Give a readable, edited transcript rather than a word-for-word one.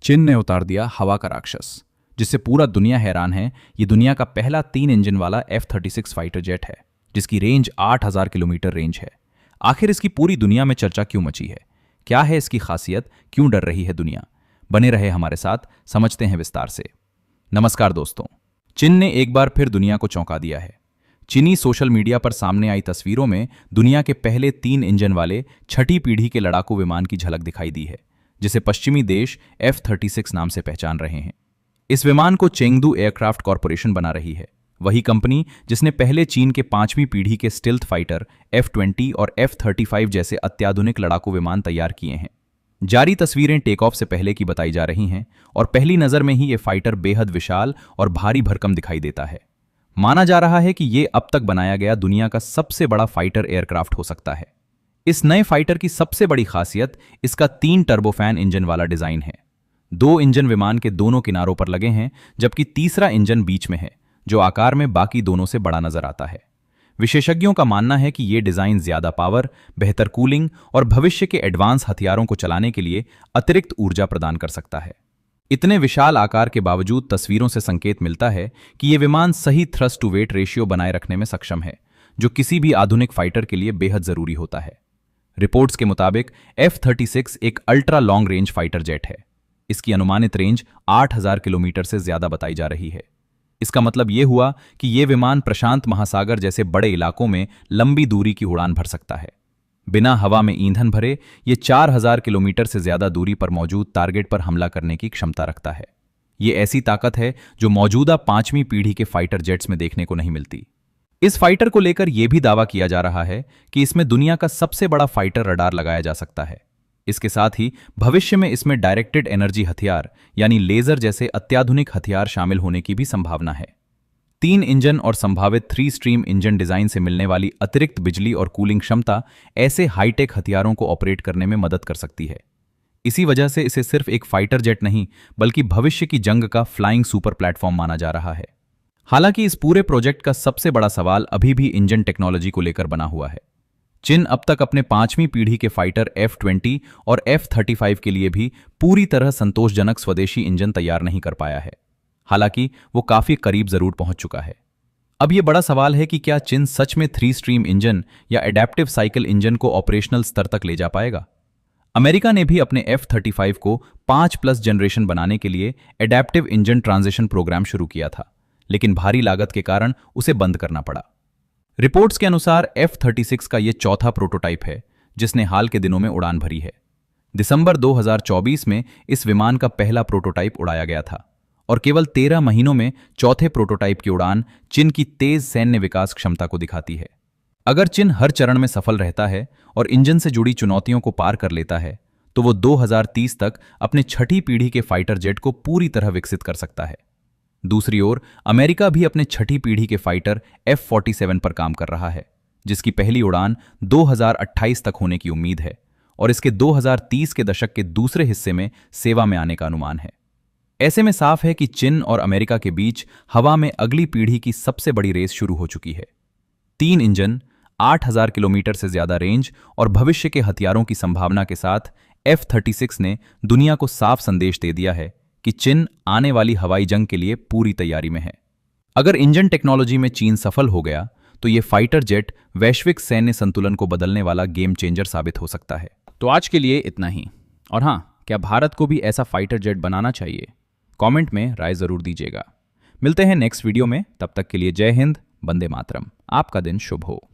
चीन ने उतार दिया हवा का राक्षस, जिससे पूरा दुनिया हैरान है। ये दुनिया का पहला 3 इंजन वाला F-36 फाइटर जेट है, जिसकी रेंज 8000 किलोमीटर रेंज है। आखिर इसकी पूरी दुनिया में चर्चा क्यों मची है? क्या है इसकी खासियत? क्यों डर रही है दुनिया? बने रहे हमारे साथ, समझते हैं विस्तार से। नमस्कार दोस्तों, चीन ने एक बार फिर दुनिया को चौंका दिया है। चीनी सोशल मीडिया पर सामने आई तस्वीरों में दुनिया के पहले 3 इंजन वाले छठी पीढ़ी के लड़ाकू विमान की झलक दिखाई दी है, जिसे पश्चिमी देश F-36 नाम से पहचान रहे हैं। इस विमान को चेंगदू एयरक्राफ्ट कॉरपोरेशन बना रही है, वही कंपनी जिसने पहले चीन के 5वीं पीढ़ी के स्टिल्थ फाइटर F-20 और F-35 जैसे अत्याधुनिक लड़ाकू विमान तैयार किए हैं। जारी तस्वीरें टेक ऑफ से पहले की बताई जा रही हैं और पहली नज़र में ही ये फाइटर बेहद विशाल और भारी भरकम दिखाई देता है। माना जा रहा है कि ये अब तक बनाया गया दुनिया का सबसे बड़ा फाइटर एयरक्राफ्ट हो सकता है। इस नए फाइटर की सबसे बड़ी खासियत इसका 3 टर्बोफैन इंजन वाला डिजाइन है। 2 इंजन विमान के दोनों किनारों पर लगे हैं, जबकि तीसरा इंजन बीच में है, जो आकार में बाकी दोनों से बड़ा नजर आता है। विशेषज्ञों का मानना है कि यह डिजाइन ज्यादा पावर, बेहतर कूलिंग और भविष्य के एडवांस हथियारों को चलाने के लिए अतिरिक्त ऊर्जा प्रदान कर सकता है। इतने विशाल आकार के बावजूद तस्वीरों से संकेत मिलता है कि यह विमान सही थ्रस्ट टू वेट रेशियो बनाए रखने में सक्षम है, जो किसी भी आधुनिक फाइटर के लिए बेहद जरूरी होता है। रिपोर्ट्स के मुताबिक F-36 एक ultra long range fighter jet है। इसकी अनुमानित रेंज 8000 किलोमीटर से ज्यादा बताई जा रही है। इसका मतलब यह हुआ कि यह विमान प्रशांत महासागर जैसे बड़े इलाकों में लंबी दूरी की उड़ान भर सकता है। बिना हवा में ईंधन भरे ये 4000 किलोमीटर से ज्यादा दूरी पर मौजूद टारगेट पर हमला करने की क्षमता रखता है। ये ऐसी ताकत है जो मौजूदा 5वीं पीढ़ी के फाइटर जेट्स में देखने को नहीं मिलती। इस फाइटर को लेकर यह भी दावा किया जा रहा है कि इसमें दुनिया का सबसे बड़ा फाइटर रडार लगाया जा सकता है। इसके साथ ही भविष्य में इसमें डायरेक्टेड एनर्जी हथियार यानी लेजर जैसे अत्याधुनिक हथियार शामिल होने की भी संभावना है। 3 इंजन और संभावित 3 स्ट्रीम इंजन डिजाइन से मिलने वाली अतिरिक्त बिजली और कूलिंग क्षमता ऐसे हाईटेक हथियारों को ऑपरेट करने में मदद कर सकती है। इसी वजह से इसे सिर्फ एक फाइटर जेट नहीं, बल्कि भविष्य की जंग का फ्लाइंग सुपर प्लेटफॉर्म माना जा रहा है। हालांकि इस पूरे प्रोजेक्ट का सबसे बड़ा सवाल अभी भी इंजन टेक्नोलॉजी को लेकर बना हुआ है। चीन अब तक अपने 5वीं पीढ़ी के फाइटर F-20 और F-35 के लिए भी पूरी तरह संतोषजनक स्वदेशी इंजन तैयार नहीं कर पाया है। हालांकि वो काफी करीब जरूर पहुंच चुका है। अब यह बड़ा सवाल है कि क्या चीन सच में 3 स्ट्रीम इंजन या एडेप्टिव साइकिल इंजन को ऑपरेशनल स्तर तक ले जा पाएगा? अमेरिका ने भी अपने F-35 को 5+ जनरेशन बनाने के लिए एडेप्टिव इंजन ट्रांजिशन प्रोग्राम शुरू किया था, लेकिन भारी लागत के कारण उसे बंद करना पड़ा। रिपोर्ट्स के अनुसार F-36 का यह चौथा प्रोटोटाइप है, जिसने हाल के दिनों में उड़ान भरी है। दिसंबर 2024 में इस विमान का पहला प्रोटोटाइप उड़ाया गया था और केवल 13 महीनों में चौथे प्रोटोटाइप की उड़ान चीन की तेज सैन्य विकास क्षमता को दिखाती है। अगर चीन हर चरण में सफल रहता है और इंजन से जुड़ी चुनौतियों को पार कर लेता है, तो वो 2030 तक अपने छठी पीढ़ी के फाइटर जेट को पूरी तरह विकसित कर सकता है। दूसरी ओर अमेरिका भी अपने छठी पीढ़ी के फाइटर F-47 पर काम कर रहा है, जिसकी पहली उड़ान 2028 तक होने की उम्मीद है और इसके 2030 के दशक के दूसरे हिस्से में सेवा में आने का अनुमान है। ऐसे में साफ है कि चीन और अमेरिका के बीच हवा में अगली पीढ़ी की सबसे बड़ी रेस शुरू हो चुकी है। 3 इंजन, 8000 किलोमीटर से ज्यादा रेंज और भविष्य के हथियारों की संभावना के साथ F-36 ने दुनिया को साफ संदेश दे दिया है कि चीन आने वाली हवाई जंग के लिए पूरी तैयारी में है। अगर इंजन टेक्नोलॉजी में चीन सफल हो गया, तो ये फाइटर जेट वैश्विक सैन्य संतुलन को बदलने वाला गेम चेंजर साबित हो सकता है। तो आज के लिए इतना ही। और हाँ, क्या भारत को भी ऐसा फाइटर जेट बनाना चाहिए? कमेंट में राय जरूर दीजिएगा। मिलते हैं नेक्स्ट वीडियो में, तब तक के लिए जय हिंद, वंदे मातरम। आपका दिन शुभ हो।